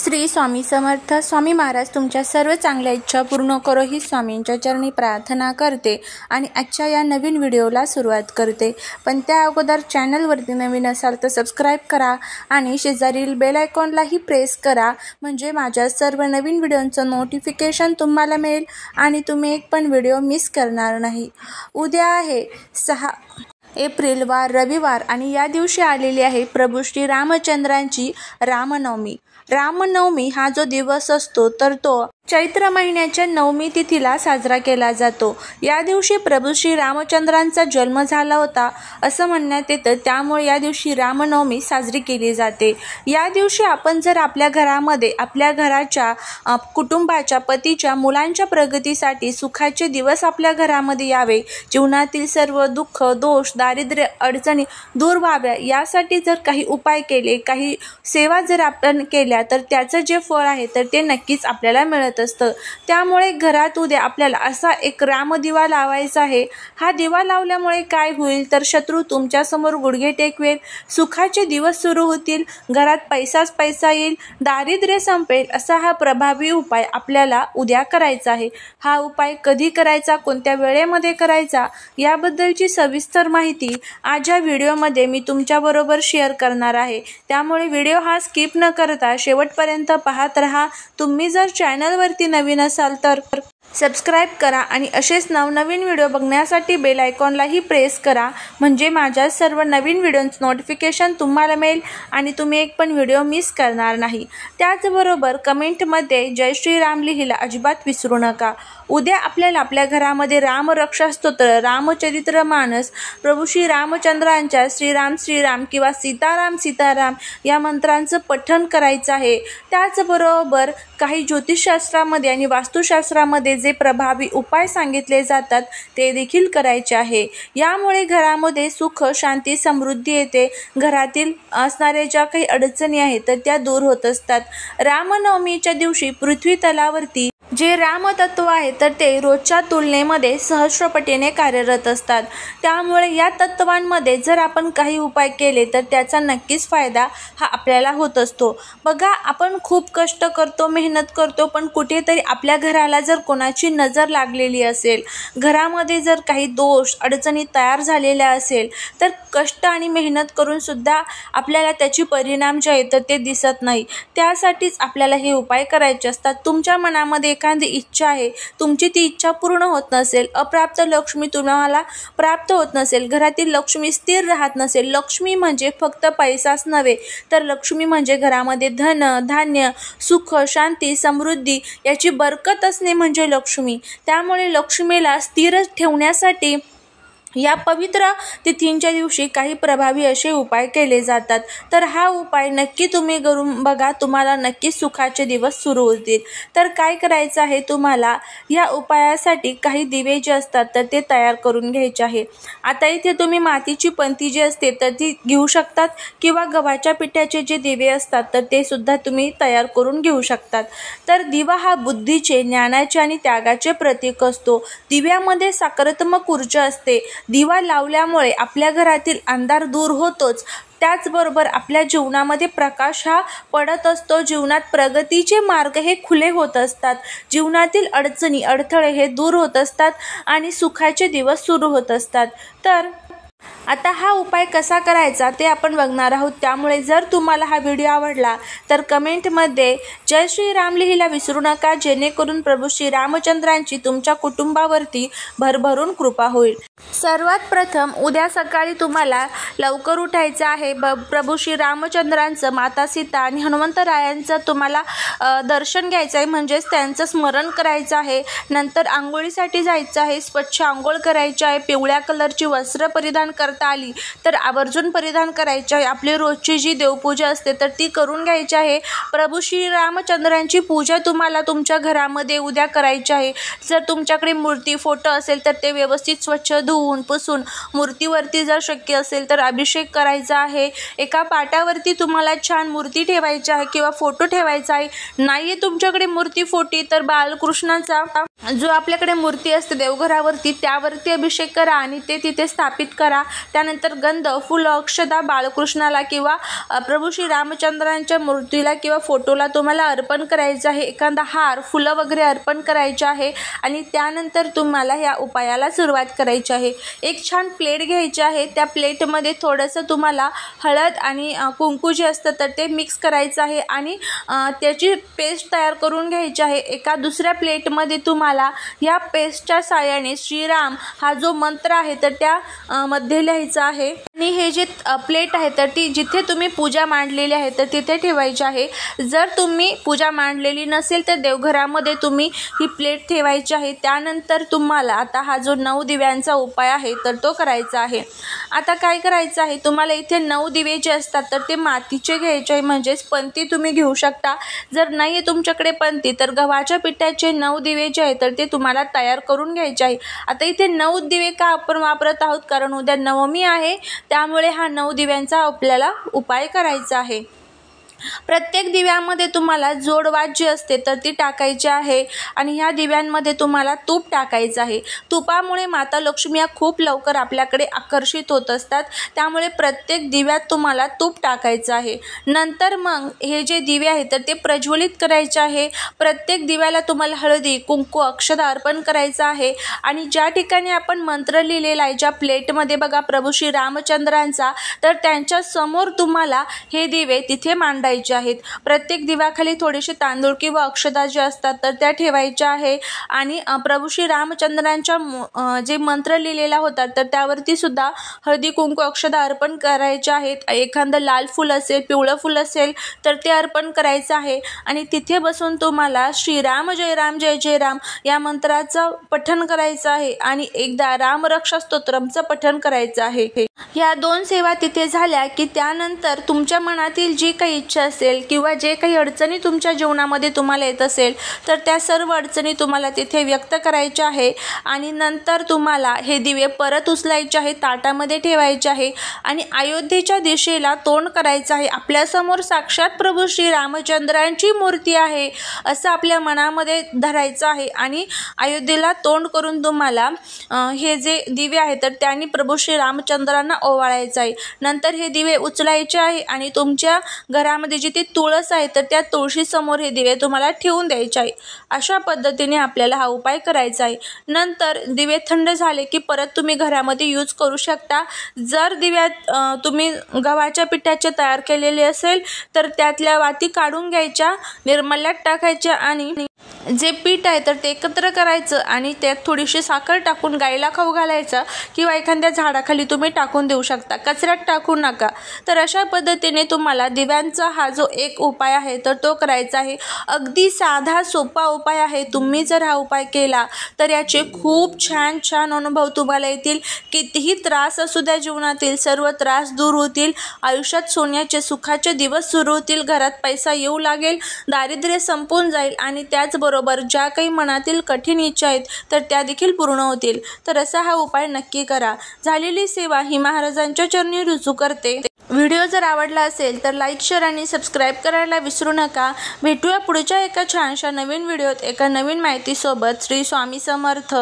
श्री स्वामी समर्थ. स्वामी महाराज तुमच्या सर्व चांगल्या इच्छा पूर्ण करो ही स्वामींच्या चरणी प्रार्थना करते आणि आजच्या या नवीन व्हिडिओला सुरुवात करते. पण त्या अगोदर चॅनलवरती नवीन असाल तर सबस्क्राईब करा आणि शेजारील बेल आयकॉनलाही प्रेस करा, म्हणजे माझ्या सर्व नवीन व्हिडिओंचं नोटिफिकेशन तुम्हाला मिळेल आणि तुम्ही एक पण व्हिडिओ मिस करणार नाही. उद्या आहे 6 एप्रिल वार रविवार आणि या दिवशी आलेली आहे प्रभू श्री रामचंद्रांची रामनवमी. रामनवमी हा जो दिवस असतो तर तो चैत्र महिन्याच्या नवमी तिथीला साजरा केला जातो. या दिवशी प्रभू श्री रामचंद्रांचा जन्म झाला होता असं म्हणण्यात येतं, त्यामुळे या दिवशी रामनवमी साजरी केली जाते. या दिवशी आपण जर आपल्या घरामध्ये आपल्या घराच्या कुटुंबाच्या पतीच्या मुलांच्या प्रगतीसाठी सुखाचे दिवस आपल्या घरामध्ये यावे, जीवनातील सर्व दुःख दोष दारिद्र्य अडचणी दूर व्हाव्या यासाठी जर काही उपाय केले, काही सेवा जर आपण केल्या तर त्याचं जे फळ आहे तर ते नक्कीच आपल्याला मिळत असतं. त्यामुळे घरात उद्या आपल्याला असा एक रामदिवा लावायचा आहे. हा दिवा लावल्यामुळे काय होईल तर शत्रू तुमच्या समोर गुडघे टेकवेल, सुखाचे दिवस सुरू होतील, घरात पैसाच पैसा येईल, दारिद्र्य संपेल. असा हा प्रभावी उपाय आपल्याला उद्या करायचा आहे. हा उपाय कधी करायचा, कोणत्या वेळेमध्ये करायचा याबद्दलची सविस्तर माहिती आज या व्हिडिओमध्ये मी तुमच्याबरोबर शेअर करणार आहे. त्यामुळे व्हिडिओ हा स्किप न करता शेवटपर्यंत पाहत रहा. तुम्ही जर चॅनलवरती नवीन असाल तर सबस्क्राईब करा आणि असेच नवनवीन व्हिडिओ बघण्यासाठी बेल आयकॉनलाही प्रेस करा, म्हणजे माझ्या सर्व नवीन व्हिडिओंचं नोटिफिकेशन तुम्हाला मिळेल आणि तुम्ही एक पण व्हिडिओ मिस करणार नाही. त्याचबरोबर कमेंटमध्ये जय श्रीराम लिहायला अजिबात विसरू नका. उद्या आपल्याला आपल्या घरामध्ये रामरक्षा स्तोत्र, रामचरित्र मानस, प्रभू श्री रामचंद्रांच्या श्रीराम श्रीराम किंवा सीताराम सीताराम या मंत्रांचं पठण करायचं आहे. त्याचबरोबर काही ज्योतिषशास्त्रामध्ये आणि वास्तुशास्त्रामध्ये जे प्रभावी उपाय सांगितले जातात ते देखील करायचे आहे. यामुळे घरामध्ये सुख शांती समृद्धी येते. घरातील असणाऱ्या ज्या काही अडचणी आहेत तर त्या दूर होत असतात. रामनवमीच्या दिवशी पृथ्वी तलावरती जे रामतत्व आहे तर ते रोजच्या तुलनेमध्ये सहस्रपटीने कार्यरत असतात. त्यामुळे या तत्वांमध्ये जर आपण काही उपाय केले तर त्याचा नक्कीच फायदा हा आपल्याला होत असतो. बघा, आपण खूप कष्ट करतो, मेहनत करतो, पण कुठेतरी आपल्या घराला जर कोणाची नजर लागलेली असेल, घरामध्ये जर काही दोष अडचणी तयार झालेल्या असेल तर कष्ट आणि मेहनत करून सुद्धा आपल्याला त्याची परिणाम जे आहे तर ते दिसत नाही. त्यासाठीच आपल्याला हे उपाय करायचे असतात. तुमच्या मनामध्ये एखादी इच्छा आहे, तुमची ती इच्छा पूर्ण होत नसेल, अप्राप्त लक्ष्मी तुम्हाला प्राप्त होत नसेल, घरातील लक्ष्मी स्थिर राहत नसेल. लक्ष्मी म्हणजे फक्त पैसाच नव्हे तर लक्ष्मी म्हणजे घरामध्ये धन धान्य सुख शांती समृद्धी याची बरकत असणे म्हणजे लक्ष्मी. त्यामुळे लक्ष्मीला स्थिर ठेवण्यासाठी या पवित्र तिथींच्या दिवशी काही प्रभावी असे उपाय केले जातात. तर हा उपाय नक्की तुम्ही करून बघा, तुम्हाला नक्की सुखाचे दिवस सुरू होतील. तर काय करायचं आहे, तुम्हाला या उपायासाठी काही दिवे जे असतात तर ते तयार करून घ्यायचे आहे. आता इथे तुम्ही मातीची पंती जी असते तर ती घेऊ शकतात किंवा गव्हाच्या पिठाचे जे दिवे असतात तर ते सुद्धा तुम्ही तयार करून घेऊ शकतात. तर दिवा हा बुद्धीचे, ज्ञानाचे आणि त्यागाचे प्रतीक असतो. दिव्यामध्ये सकारात्मक ऊर्जा असते. दिवा लावल्यामुळे आपल्या घरातील अंधार दूर होतोच, त्याचबरोबर आपल्या जीवनामध्ये प्रकाश हा पडत असतो. जीवनात प्रगतीचे मार्ग हे खुले होत असतात. जीवनातील अडचणी अडथळे हे दूर होत असतात आणि सुखाचे दिवस सुरू होत असतात. तर आता हा उपाय कसा करायचा ते आपण बघणार आहोत. त्यामुळे जर तुम्हाला हा व्हिडिओ आवडला तर कमेंटमध्ये जय श्रीराम लिहायला विसरू नका, जेणेकरून प्रभू श्री रामचंद्रांची तुमच्या कुटुंबावरती भरभरून कृपा होईल. सर्वात प्रथम उद्या सकाळी तुम्हाला लवकर उठायचं आहे. प्रभू श्री रामचंद्रांचं, माता सीता आणि हनुमंतरायांचं तुम्हाला दर्शन घ्यायचं आहे, म्हणजेच त्यांचं स्मरण करायचं आहे. नंतर आंघोळीसाठी जायचं आहे, स्वच्छ आंघोळ करायची आहे. पिवळ्या कलरची वस्त्र परिधान करता आली तर आवर्जून परिधान करायचे आहे. आपली रोजची जी देवपूजा असते तर ती करून घ्यायची आहे. प्रभू श्री रामचंद्रांची पूजा तुम्हाला तुमच्या घरामध्ये उद्या करायची आहे. जर तुमच्याकडे मूर्ती फोटो असेल तर ते व्यवस्थित स्वच्छ धुवून पुसून मूर्तीवरती जर शक्य असेल तर अभिषेक करायचा आहे. एका पाटावरती तुम्हाला छान मूर्ती ठेवायची आहे किंवा फोटो ठेवायचा आहे. नाही तुमच्याकडे मूर्ती फोटी तर बालकृष्णाचा जो आपल्याकडे मूर्ती असते देवघरावरती त्यावरती अभिषेक करा आणि ते तिथे स्थापित करा। त्यानंतर गंध, फुलं, अक्षता बाळकृष्णाला किंवा प्रभू श्री रामचंद्रांच्या मूर्तीला किंवा फोटोला तुम्हाला अर्पण करायचं आहे। एखादा हार, फुलं वगैरे अर्पण करायचे आहे आणि त्यानंतर तुम्हाला या उपायाला सुरुवात करायची आहे। एक छान प्लेट घ्यायची आहे, त्या प्लेटमध्ये थोडंसं तुम्हाला हळद आणि कुंकू जे असतं तर ते मिक्स करायचं आहे आणि त्याची पेस्ट तयार करून घ्यायची आहे। एका दुसऱ्या प्लेटमध्ये तुम्हाला या पेस्टच्या साहाय्याने श्रीराम हा जो मंत्र आहे तर त्या मध्ये लिहायचा आहे आणि हे जे प्लेट आहे तर ती जिथे तुम्ही पूजा मांडलेली आहे तर तिथे ठेवायची आहे। जर तुम्ही पूजा मांडलेली नसेल तर देवघरामध्ये तुम्ही ही प्लेट ठेवायची आहे। त्यानंतर तुम्हाला आता हा जो 9 दिव्यांचा उपाय आहे तर तो करायचा आहे। आता काय करायचं आहे, तुम्हाला इथे 9 दिवे जे असतात तर ते मातीचे घ्यायचे आहे, म्हणजेच पंती तुम्ही घेऊ शकता। जर नाही आहे तुमच्याकडे पंती तर गव्हाच्या पिठाचे 9 दिवे जे आहेत तर ते तुम्हाला तयार करून घ्यायचे आहे। आता इथे 9 दिवे का आपण वापरत आहोत, कारण उद्या नवमी आहे, त्यामुळे हा 9 दिव्यांचा आपल्याला उपाय करायचा आहे। प्रत्येक दिव्यामध्ये तुम्हाला जोडवात जी असते तर ती टाकायची आहे आणि ह्या दिव्यांमध्ये तुम्हाला तूप टाकायचं आहे। तुपामुळे माता लक्ष्मी खूप लवकर आपल्याकडे आकर्षित होत असतात, त्यामुळे प्रत्येक दिव्यात तुम्हाला तूप टाकायचं आहे। नंतर मग हे जे दिवे आहेत तर ते प्रज्वलित करायचे आहे। प्रत्येक दिव्याला तुम्हाला हळदी, कुंकू, अक्षता अर्पण करायचं आहे आणि ज्या ठिकाणी आपण मंत्र लिहिलेला आहे ज्या प्लेटमध्ये बघा प्रभू श्री रामचंद्रांचा, तर त्यांच्या समोर तुम्हाला हे दिवे तिथे मांडायचे आहेत। प्रत्येक दिव्याखाली थोडेसे तांदूळ किंवा अक्षता जे असतात तर त्या ठेवायच्या आहे आणि प्रभू श्री रामचंद्रांच्या जे मंत्र लिहिलेला होता तर त्यावरती सुद्धा हळदी, कुंकू, अक्षता अर्पण करायचे आहेत। एखादं लाल फूल असेल, पिवळं फूल असेल तर ते अर्पण करायचं आहे आणि तिथे बसून तुम्हाला श्रीराम जय राम जय जय राम या मंत्राचं पठण करायचं आहे आणि एकदा रामरक्षा स्तोत्रमचं पठण करायचं आहे। या 2 सेवा तिथे झाल्या की त्यानंतर तुमच्या मनातील जी काही इच्छा असेल किंवा जे काही अडचणी तुमच्या जीवनामध्ये तुम्हाला येत असेल तर त्या सर्व अडचणी तुम्हाला तिथे व्यक्त करायच्या आहे आणि नंतर तुम्हाला हे दिवे परत उचलायचे आहे, ताटामध्ये ठेवायचे आहे आणि अयोध्येच्या दिशेला तोंड करायचं आहे। आपल्यासमोर साक्षात प्रभू श्री रामचंद्रांची मूर्ती आहे असं आपल्या मनामध्ये धरायचं आहे आणि अयोध्येला तोंड करून तुम्हाला हे जे दिवे आहेत तर त्यांनी प्रभू श्री रामचंद्रांना ओवाळायचं आहे। नंतर हे दिवे उचलायचे आहे आणि तुमच्या घरामध्ये जिथे तुळस आहे तर त्या तुळशीसमोर हे दिवे तुम्हाला ठेवून द्यायचे आहे। अशा पद्धतीने आपल्याला हा उपाय करायचा आहे। नंतर दिवे थंड झाले की परत तुम्ही घरामध्ये यूज करू शकता। जर दिव्यात तुम्ही गव्हाच्या पिठाचे तयार केलेले असेल तर त्यातल्या वाती काढून घ्यायच्या, निर्मल्यात टाकायच्या आणि जे पीठ आहे तर ते एकत्र करायचं आणि त्यात थोडीशी साखर टाकून गाईला खाऊ घालायचं किंवा एखाद्या झाडाखाली तुम्ही टाकून देऊ शकता, कचऱ्यात टाकू नका। तर अशा पद्धतीने तुम्हाला दिव्यांचा हा जो एक उपाय आहे तर तो करायचा आहे। अगदी साधा सोपा उपाय आहे। तुम्ही जर हा उपाय केला तर याचे खूप छान छान अनुभव तुम्हाला येतील। कितीही त्रास असू द्या जीवनातील, सर्व त्रास दूर होतील, आयुष्यात सोन्याचे सुखाचे दिवस सुरू होतील, घरात पैसा येऊ लागेल, दारिद्र्य संपून जाईल आणि त्याचबरोबर ज्या काही मनातील कठीण इच्छा आहेत तर त्या देखील पूर्ण होतील। तर असा हा उपाय नक्की करा। झालेली सेवा ही महाराजांच्या चरणी रुजू करते। व्हिडिओ जर आवडला असेल तर लाईक, शेअर आणि सबस्क्राईब करायला विसरू नका। भेटूया पुढच्या एका छानशा नवीन व्हिडिओत एका नवीन माहितीसोबत। श्री स्वामी समर्थ।